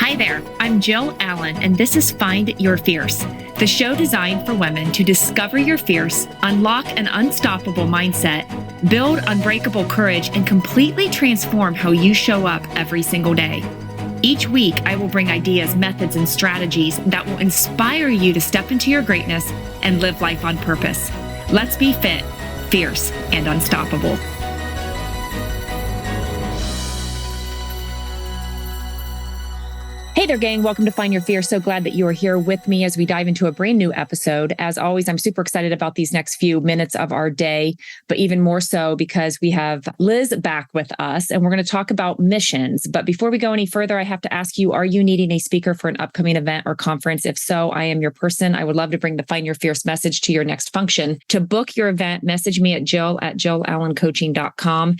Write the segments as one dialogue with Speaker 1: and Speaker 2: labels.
Speaker 1: Hi there, I'm Jill Allen, and this is Find Your Fierce, the show designed for women to discover your fierce, unlock an unstoppable mindset, build unbreakable courage, and completely transform how you show up every single day. Each week, I will bring ideas, methods, and strategies that will inspire you to step into your greatness and live life on purpose. Let's be fit, fierce, and unstoppable. Hey there, gang. Welcome to Find Your Fierce. So glad that you are here with me as we dive into a brand new episode. As always, I'm super excited about these next few minutes of our day, but even more so because we have Liz back with us and we're going to talk about missions. But before we go any further, I have to ask you, are you needing a speaker for an upcoming event or conference? If so, I am your person. I would love to bring the Find Your Fierce message to your next function. To book your event, message me at jill@jillallencoaching.com.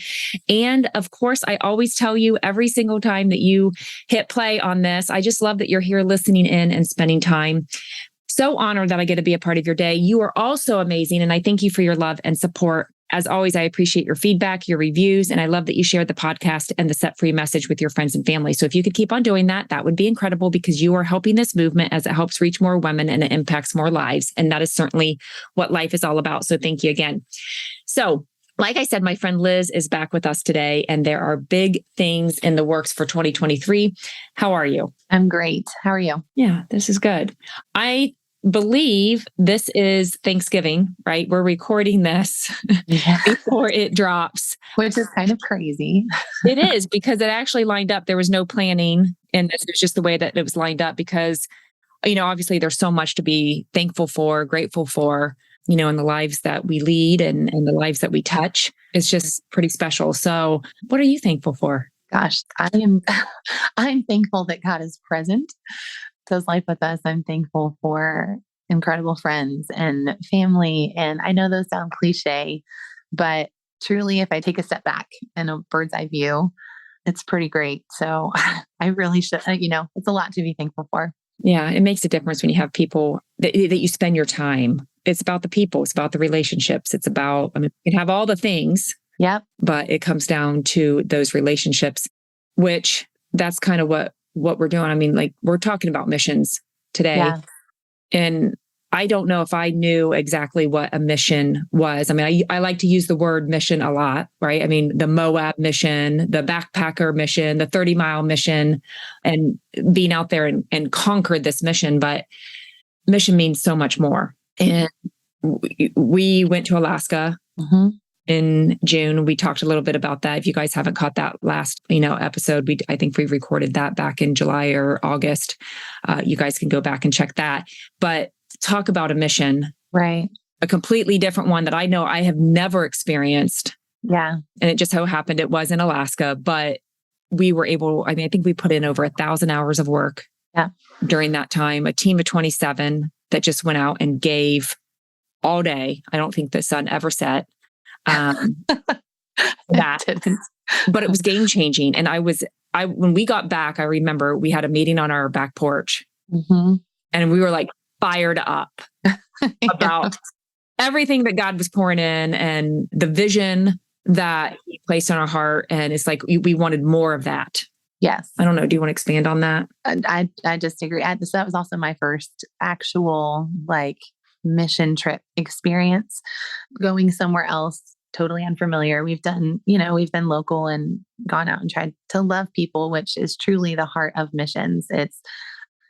Speaker 1: And of course, I always tell you every single time that you hit play on this, I just love that you're here listening in and spending time. So honored that I get to be a part of your day. You are also amazing, and I thank you for your love and support. As always, I appreciate your feedback, your reviews, and I love that you shared the podcast and the Set Free message with your friends and family. So if you could keep on doing that, that would be incredible because you are helping this movement as it helps reach more women and it impacts more lives. And that is certainly what life is all about. So thank you again. So like I said, my friend Liz is back with us today, and there are big things in the works for 2023. How are you?
Speaker 2: I'm great. How are you?
Speaker 1: Yeah, this is good. I believe this is Thanksgiving, right? We're recording this before it drops.
Speaker 2: Which is kind of crazy.
Speaker 1: It is, because it actually lined up. There was no planning, and this was just the way that it was lined up because, obviously there's so much to be thankful for, grateful for, in the lives that we lead and the lives that we touch. It's just pretty special. So what are you thankful for?
Speaker 2: Gosh, I'm thankful that God is present, does life with us. I'm thankful for incredible friends and family. And I know those sound cliche, but truly, if I take a step back and a bird's eye view, it's pretty great. So I really should, it's a lot to be thankful for.
Speaker 1: Yeah, it makes a difference when you have people that you spend your time. It's about the people. It's about the relationships. It's about, you can have all the things.
Speaker 2: Yep.
Speaker 1: But it comes down to those relationships, which that's kind of what we're doing. We're talking about missions today.
Speaker 2: Yeah.
Speaker 1: And I don't know if I knew exactly what a mission was. I like to use the word mission a lot, right? The Moab mission, the backpacker mission, the 30-mile mission, and being out there and conquered this mission. But mission means so much more. And we went to Alaska in June. We talked a little bit about that. If you guys haven't caught that last, episode, I think we recorded that back in July or August. You guys can go back and check that. But talk about a mission,
Speaker 2: right?
Speaker 1: A completely different one that I know I have never experienced.
Speaker 2: Yeah.
Speaker 1: And it just so happened it was in Alaska, but we were able, I think we put in over 1,000 hours of work during that time, a team of 27 that just went out and gave all day. I don't think the sun ever set. But it was game changing. And when we got back, I remember we had a meeting on our back porch and we were like fired up about everything that God was pouring in and the vision that He placed on our heart. And it's like, we wanted more of that.
Speaker 2: Yes.
Speaker 1: I don't know. Do you want to expand on that?
Speaker 2: I just agree. That was also my first actual mission trip experience, going somewhere else, totally unfamiliar. We've done, we've been local and gone out and tried to love people, which is truly the heart of missions. It's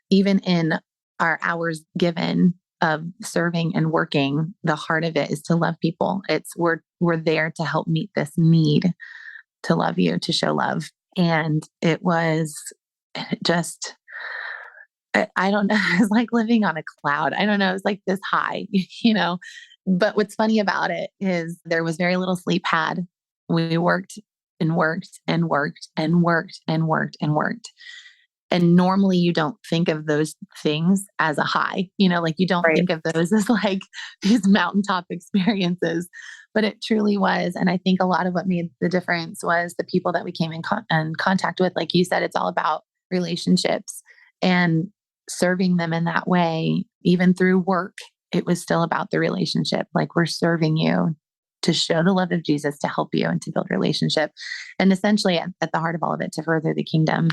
Speaker 2: even in our hours given of serving and working, the heart of it is to love people. It's we're there to help meet this need to love you, to show love. And it was just, I don't know, it was like living on a cloud. I don't know. It's like this high, but what's funny about it is there was very little sleep had. We worked and worked and worked and worked and worked and worked. And normally you don't think of those things as a high, you don't think of those as these mountaintop experiences, but it truly was. And I think a lot of what made the difference was the people that we came in contact with. Like you said, it's all about relationships and serving them in that way, even through work. It was still about the relationship. We're serving you to show the love of Jesus, to help you and to build relationship. And essentially at the heart of all of it, to further the kingdom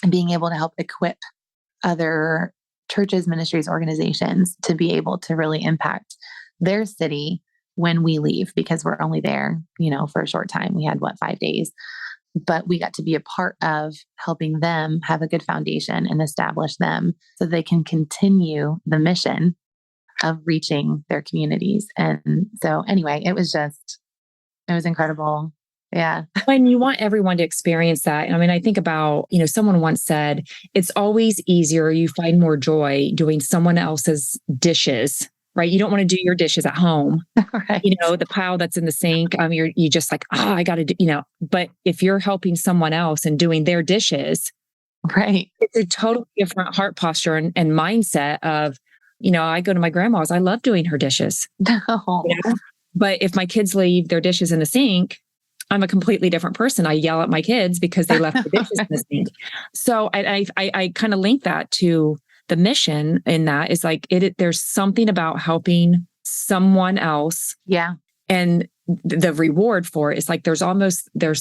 Speaker 2: and being able to help equip other churches, ministries, organizations to be able to really impact their city when we leave, because we're only there, for a short time. We had 5 days, but we got to be a part of helping them have a good foundation and establish them so they can continue the mission of reaching their communities. And so anyway, it was incredible. Yeah.
Speaker 1: And you want everyone to experience that. I mean, I think about, someone once said, it's always easier. You find more joy doing someone else's dishes, right? You don't want to do your dishes at home,
Speaker 2: Right.
Speaker 1: The pile that's in the sink. You just like, I got to do, but if you're helping someone else and doing their dishes,
Speaker 2: right.
Speaker 1: It's a totally different heart posture and mindset of, I go to my grandma's, I love doing her dishes.
Speaker 2: No.
Speaker 1: But if my kids leave their dishes in the sink, I'm a completely different person. I yell at my kids because they left the dishes in the sink. So I kind of link that to the mission in that is like, there's something about helping someone else.
Speaker 2: Yeah.
Speaker 1: And the reward for it is like, there's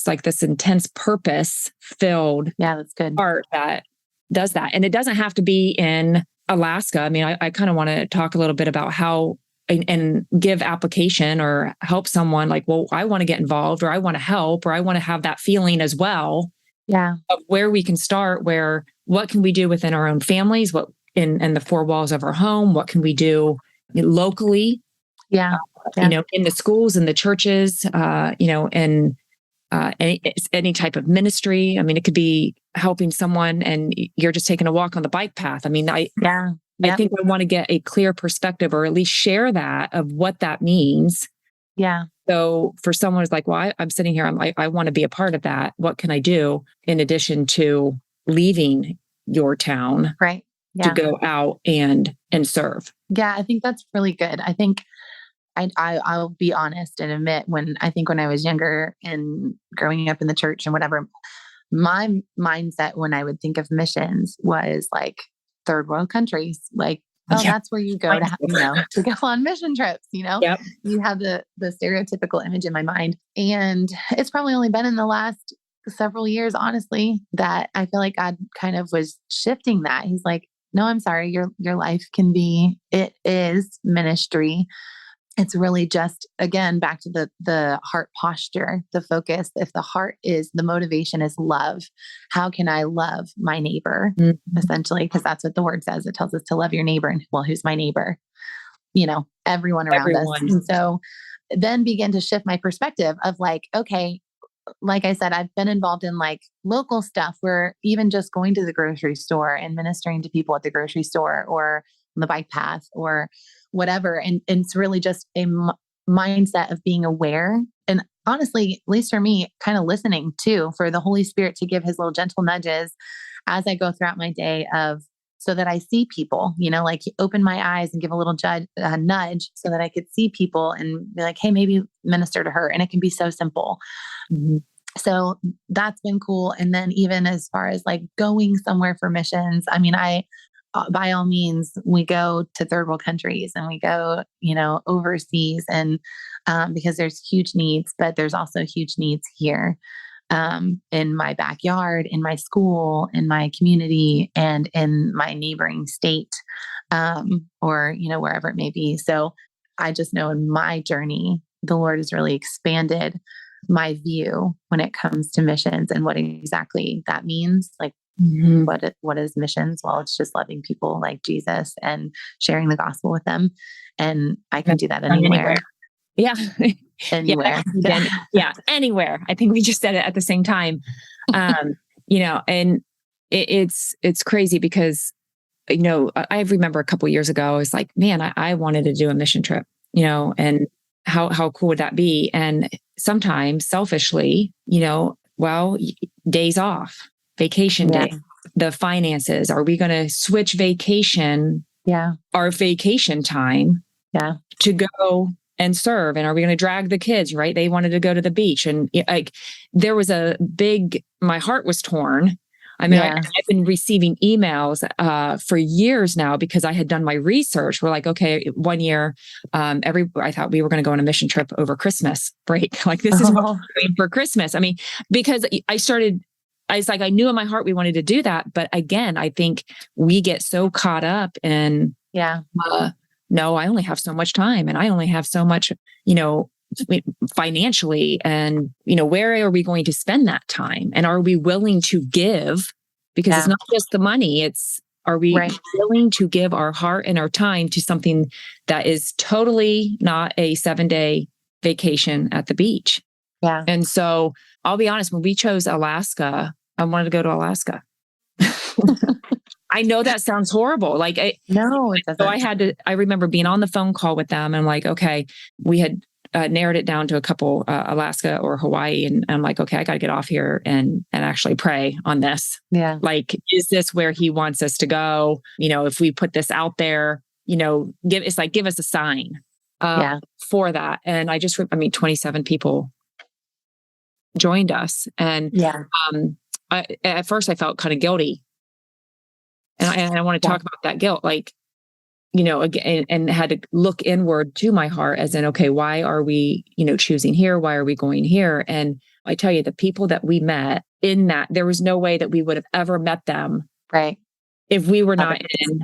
Speaker 1: like this intense purpose filled
Speaker 2: that's good
Speaker 1: art that does that. And it doesn't have to be in Alaska. I mean, I kind of want to talk a little bit about how and give application or help someone like, well, I want to get involved or I want to help or I want to have that feeling as well.
Speaker 2: Yeah.
Speaker 1: Of where we can start, what can we do within our own families, what in the four walls of our home, what can we do locally?
Speaker 2: Yeah.
Speaker 1: In the schools and the churches, and any type of ministry. I mean, it could be helping someone and you're just taking a walk on the bike path. I mean, I think I want to get a clear perspective or at least share that of what that means.
Speaker 2: Yeah.
Speaker 1: So for someone who's like, well, I'm sitting here, I want to be a part of that. What can I do in addition to leaving your town
Speaker 2: right.
Speaker 1: to go out and serve?
Speaker 2: Yeah, I think that's really good. I think I'll be honest and admit when I was younger and growing up in the church and whatever, my mindset when I would think of missions was like third world countries, like, that's where you go to go on mission trips,
Speaker 1: Yep.
Speaker 2: You have the stereotypical image in my mind. And it's probably only been in the last several years, honestly, that I feel like God kind of was shifting that. He's like, no, I'm sorry. Your life it is ministry. It's really just, again, back to the heart posture, the focus. If the motivation is love, how can I love my neighbor? Mm-hmm. Essentially, because that's what the word says. It tells us to love your neighbor. And well, who's my neighbor? Everyone around us. And so then begin to shift my perspective of like, okay, like I said, I've been involved in like local stuff where even just going to the grocery store and ministering to people at the grocery store or on the bike path or whatever. And it's really just a mindset of being aware. And honestly, at least for me, kind of listening too, for the Holy Spirit to give his little gentle nudges as I go throughout my day so that I see people, like open my eyes and give a little nudge so that I could see people and be like, hey, maybe minister to her. And it can be so simple. Mm-hmm. So that's been cool. And then even as far as like going somewhere for missions, I mean, by all means, we go to third world countries and we go, overseas and because there's huge needs, but there's also huge needs here in my backyard, in my school, in my community, and in my neighboring state, or, wherever it may be. So I just know in my journey, the Lord has really expanded my view when it comes to missions and what exactly that means. Like, mm-hmm. What is missions? Well, it's just loving people like Jesus and sharing the gospel with them. And I can do that anywhere.
Speaker 1: Yeah.
Speaker 2: Anywhere.
Speaker 1: Yeah. Anywhere. I think we just said it at the same time. And it's crazy because, I remember a couple of years ago, I was like, man, I wanted to do a mission trip, and how cool would that be? And sometimes selfishly, days off, vacation days, the finances, are we going to switch vacation?
Speaker 2: Yeah.
Speaker 1: Our vacation time.
Speaker 2: Yeah.
Speaker 1: To go and serve. And are we going to drag the kids, right? They wanted to go to the beach. And like, there was my heart was torn. I mean,
Speaker 2: Yeah.
Speaker 1: I've been receiving emails for years now because I had done my research. We're like, okay, one year, I thought we were going to go on a mission trip over Christmas break. Like, this is what we're doing for Christmas. I mean, because I was like, I knew in my heart we wanted to do that. But again, I think we get so caught up in, no, I only have so much time and I only have so much, financially, and, where are we going to spend that time? And are we willing to give? Because it's not just the money, are we willing to give our heart and our time to something that is totally not a 7-day vacation at the beach?
Speaker 2: Yeah.
Speaker 1: And so I'll be honest, when we chose Alaska, I wanted to go to Alaska. I know that sounds horrible.
Speaker 2: No, it doesn't.
Speaker 1: So I remember being on the phone call with them, and I'm like, okay, we had narrowed it down to a couple, Alaska or Hawaii. And I'm like, okay, I got to get off here and actually pray on this.
Speaker 2: Yeah.
Speaker 1: Like, is this where he wants us to go? If we put this out there, give us a sign for that. And 27 people joined us. And at first I felt kind of guilty. And I want to talk about that guilt, again, and had to look inward to my heart as in, okay, why are we, choosing here? Why are we going here? And I tell you, the people that we met in that, there was no way that we would have ever met them.
Speaker 2: Right.
Speaker 1: If we were not in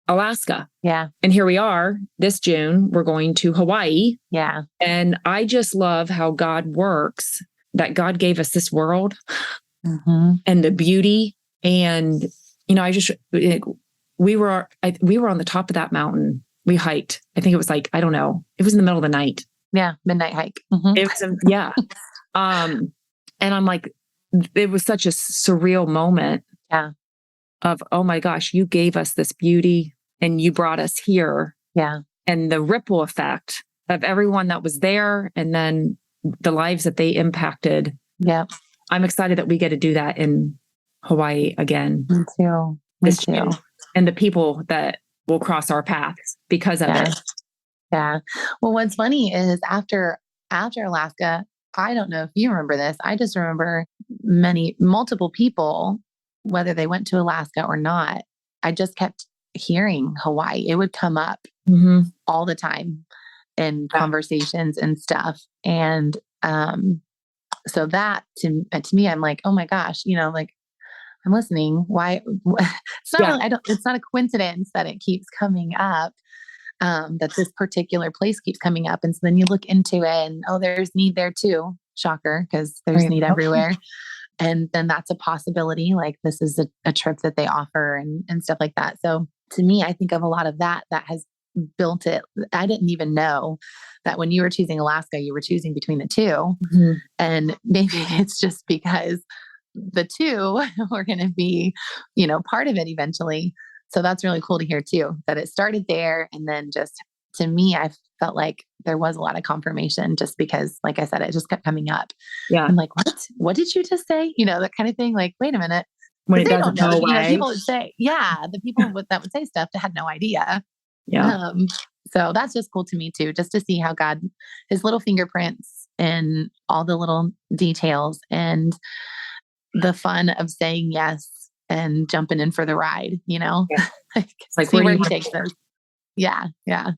Speaker 1: Alaska.
Speaker 2: Yeah.
Speaker 1: And here we are this June, we're going to Hawaii.
Speaker 2: Yeah.
Speaker 1: And I just love how God works, that God gave us this world and the beauty. And, we were on the top of that mountain. We hiked. I think it was I don't know. It was in the middle of the night.
Speaker 2: Yeah. Midnight hike.
Speaker 1: It was, and I'm like, it was such a surreal moment of, oh my gosh, you gave us this beauty and you brought us here.
Speaker 2: Yeah. And
Speaker 1: the ripple effect of everyone that was there and then the lives that they impacted.
Speaker 2: Yeah.
Speaker 1: I'm excited that we get to do that in Hawaii again.
Speaker 2: Me too.
Speaker 1: And the people that will cross our paths because of it.
Speaker 2: Yeah. Well, what's funny is after Alaska, I don't know if you remember this. I just remember multiple people, whether they went to Alaska or not, I just kept hearing Hawaii. It would come up all the time in conversations and stuff. And so that to me, I'm like, oh my gosh, I'm listening. Why? It's not really, it's not a coincidence that it keeps coming up, that this particular place keeps coming up. And so then you look into it and, there's need there too. Shocker. Because there's need everywhere. And then that's a possibility. Like, this is a trip that they offer and stuff like that. So to me, I think of a lot of that has built it. I didn't even know that when you were choosing Alaska, you were choosing between the two. And maybe it's just because the two were going to be, part of it eventually. So that's really cool to hear too, that it started there. And then just to me, I felt like there was a lot of confirmation just because, like I said, it just kept coming up. Yeah. I'm like, what did you just say? That kind of thing. Like, wait a minute.
Speaker 1: When it doesn't go away.
Speaker 2: People would say, the people that would say stuff that had no idea.
Speaker 1: Yeah.
Speaker 2: So that's just cool to me too, just to see how God, his little fingerprints and all the little details and the fun of saying yes and jumping in for the ride, see where he takes us. Yeah. Yeah.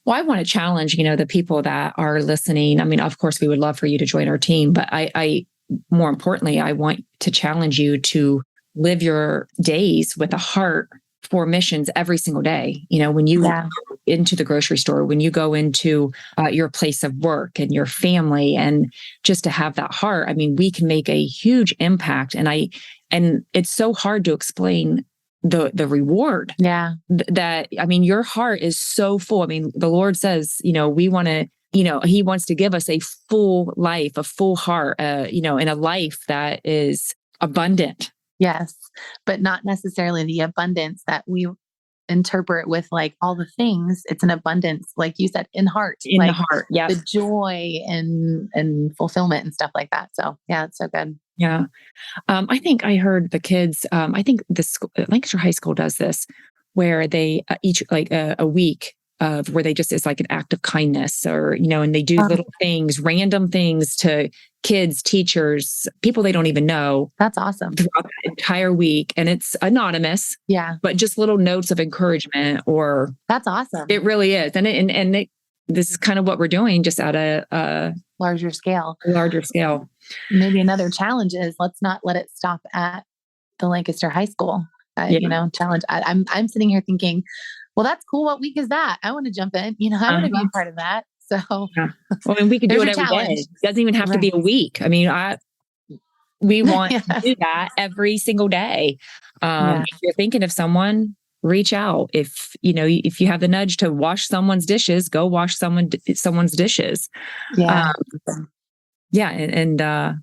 Speaker 1: Well, I want to challenge, the people that are listening. I mean, of course we would love for you to join our team, but I more importantly, I want to challenge you to live your days with a heart for missions every single day. When you go into the grocery store, when you go into your place of work and your family, and just to have that heart, I mean, we can make a huge impact. And it's so hard to explain the reward.
Speaker 2: Yeah.
Speaker 1: Your heart is so full. I mean, the Lord says, we want to, he wants to give us a full life, a full heart, and a life that is abundant.
Speaker 2: Yes, but not necessarily the abundance that we interpret with like all the things. It's an abundance, like you said, in heart.
Speaker 1: In the heart, yeah.
Speaker 2: The joy and fulfillment and stuff like that. So yeah, it's so good.
Speaker 1: Yeah. I think I heard the kids, I think Lancaster High School does this, where they each a week of where they just, it's like an act of kindness or, and they do little things, random things to kids, teachers, people they don't even know
Speaker 2: That's awesome.
Speaker 1: throughout the entire week. And it's anonymous,
Speaker 2: Yeah.
Speaker 1: but just little notes of encouragement, or
Speaker 2: That's awesome.
Speaker 1: it really is. This is kind of what we're doing, just at a
Speaker 2: Larger scale.
Speaker 1: larger scale.
Speaker 2: Maybe another challenge is let's not let it stop at the Lancaster High School, challenge. I'm sitting here thinking, well, that's cool. What week is that? I want to jump in. I want to be a part of that. So,
Speaker 1: well, and we could do
Speaker 2: there's
Speaker 1: it
Speaker 2: your
Speaker 1: every
Speaker 2: challenge.
Speaker 1: day. It doesn't even have to be a week. I mean, we want to do that every single day. If you're thinking of someone, reach out. If you have the nudge to wash someone's dishes, go wash someone's dishes.
Speaker 2: Yeah.
Speaker 1: And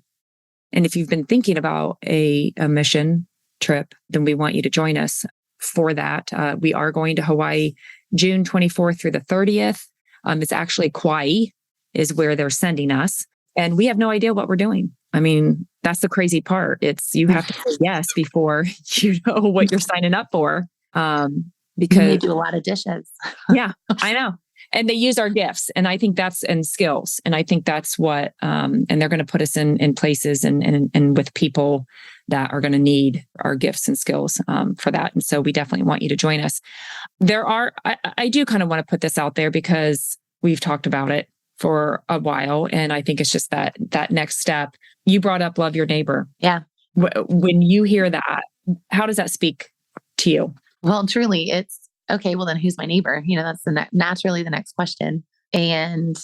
Speaker 1: if you've been thinking about a mission trip, then we want you to join us for that. We are going to Hawaii, June 24th through the 30th. It's actually Kauai is where they're sending us. And we have no idea what we're doing. I mean, that's the crazy part. It's you have to say yes before you know what you're signing up for. Because
Speaker 2: they do a lot of dishes.
Speaker 1: Yeah, I know. And they use our gifts. And I think and skills. And I think that's what, and they're going to put us in places and with people that are going to need our gifts and skills for that. And so we definitely want you to join us. I do kind of want to put this out there because we've talked about it for a while. And I think it's just that next step. You brought up love your neighbor.
Speaker 2: Yeah.
Speaker 1: When you hear that, how does that speak to you?
Speaker 2: Well, truly it's okay. Well, then who's my neighbor? That's naturally the next question. And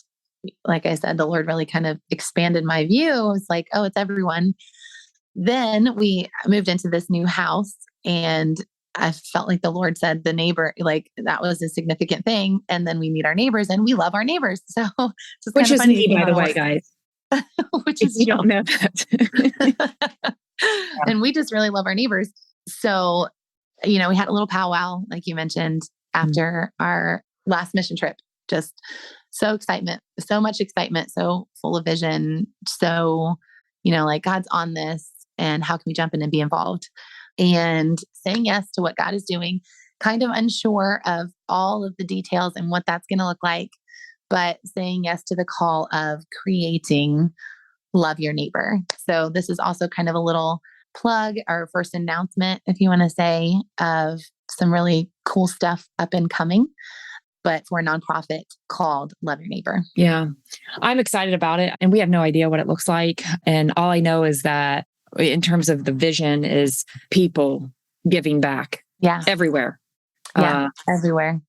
Speaker 2: like I said, the Lord really kind of expanded my view. I was like, oh, it's everyone. Then we moved into this new house and I felt like the Lord said the neighbor, like that was a significant thing. And then we meet our neighbors and we love our neighbors. So
Speaker 1: which is me, by the way, guys.
Speaker 2: Which is
Speaker 1: you don't know that.
Speaker 2: And we just really love our neighbors. So, we had a little powwow, like you mentioned, after our last mission trip. Just so much excitement, so full of vision. So, like God's on this and how can we jump in and be involved? And saying yes to what God is doing, kind of unsure of all of the details and what that's going to look like, but saying yes to the call of creating Love Your Neighbor. So this is also kind of a little plug, our first announcement, if you want to say, of some really cool stuff up and coming, but for a nonprofit called Love Your Neighbor.
Speaker 1: Yeah, I'm excited about it. And we have no idea what it looks like. And all I know is that in terms of the vision is people giving back.
Speaker 2: Yeah.
Speaker 1: Everywhere.
Speaker 2: Yeah. Everywhere.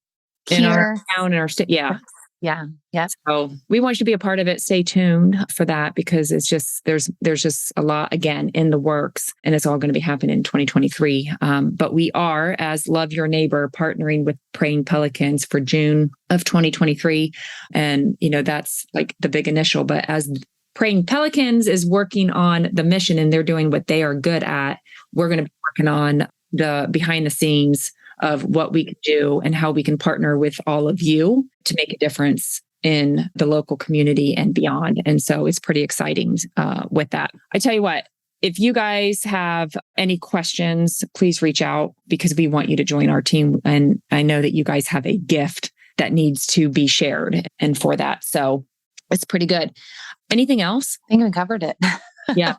Speaker 1: In our town, in our state. Yeah.
Speaker 2: Yeah. Yeah.
Speaker 1: So we want you to be a part of it. Stay tuned for that because it's just, there's just a lot again in the works and it's all going to be happening in 2023. But we are, as Love Your Neighbor, partnering with Praying Pelicans for June of 2023. And, that's like the big initial, but as Praying Pelicans is working on the mission and they're doing what they are good at, we're going to be working on the behind the scenes of what we can do and how we can partner with all of you to make a difference in the local community and beyond. And so it's pretty exciting with that. I tell you what, if you guys have any questions, please reach out because we want you to join our team. And I know that you guys have a gift that needs to be shared and for that. So it's pretty good. Anything else?
Speaker 2: I think we covered it.
Speaker 1: Yeah.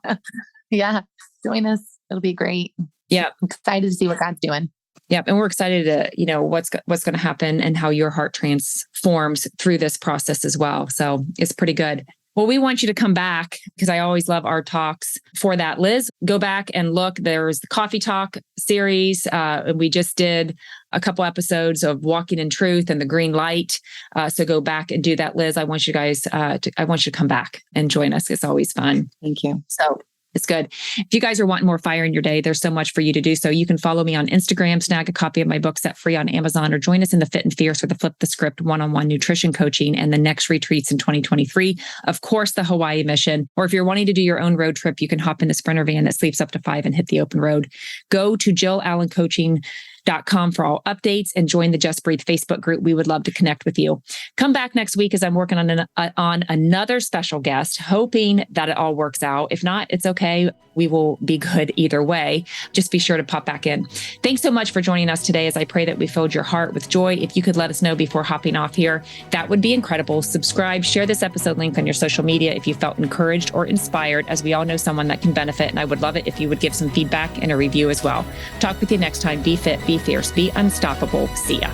Speaker 2: Yeah. Join us. It'll be great.
Speaker 1: Yeah.
Speaker 2: I'm excited to see what God's doing.
Speaker 1: Yeah. And we're excited to, what's going to happen and how your heart transforms through this process as well. So it's pretty good. Well, we want you to come back because I always love our talks for that. Liz, go back and look. There's the Coffee Talk series. We just did a couple episodes of Walking in Truth and the Green Light. So go back and do that, Liz. I want you guys, I want you to come back and join us. It's always fun.
Speaker 2: Thank you.
Speaker 1: So it's good. If you guys are wanting more fire in your day, there's so much for you to do. So you can follow me on Instagram, snag a copy of my book set free on Amazon, or join us in the Fit and Fierce or the Flip the Script one-on-one nutrition coaching and the next retreats in 2023. Of course, the Hawaii mission. Or if you're wanting to do your own road trip, you can hop in the Sprinter van that sleeps up to 5 and hit the open road. Go to JillAllenCoaching.com justbreathe.com for all updates and join the Just Breathe Facebook group. We would love to connect with you. Come back next week as I'm working on another special guest, hoping that it all works out. If not, it's okay. We will be good either way. Just be sure to pop back in. Thanks so much for joining us today as I pray that we filled your heart with joy. If you could let us know before hopping off here, that would be incredible. Subscribe, share this episode link on your social media if you felt encouraged or inspired, as we all know someone that can benefit. And I would love it if you would give some feedback and a review as well. Talk with you next time. Be fit, be fierce, be unstoppable. See ya.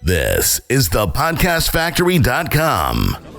Speaker 3: This is thepodcastfactory.com.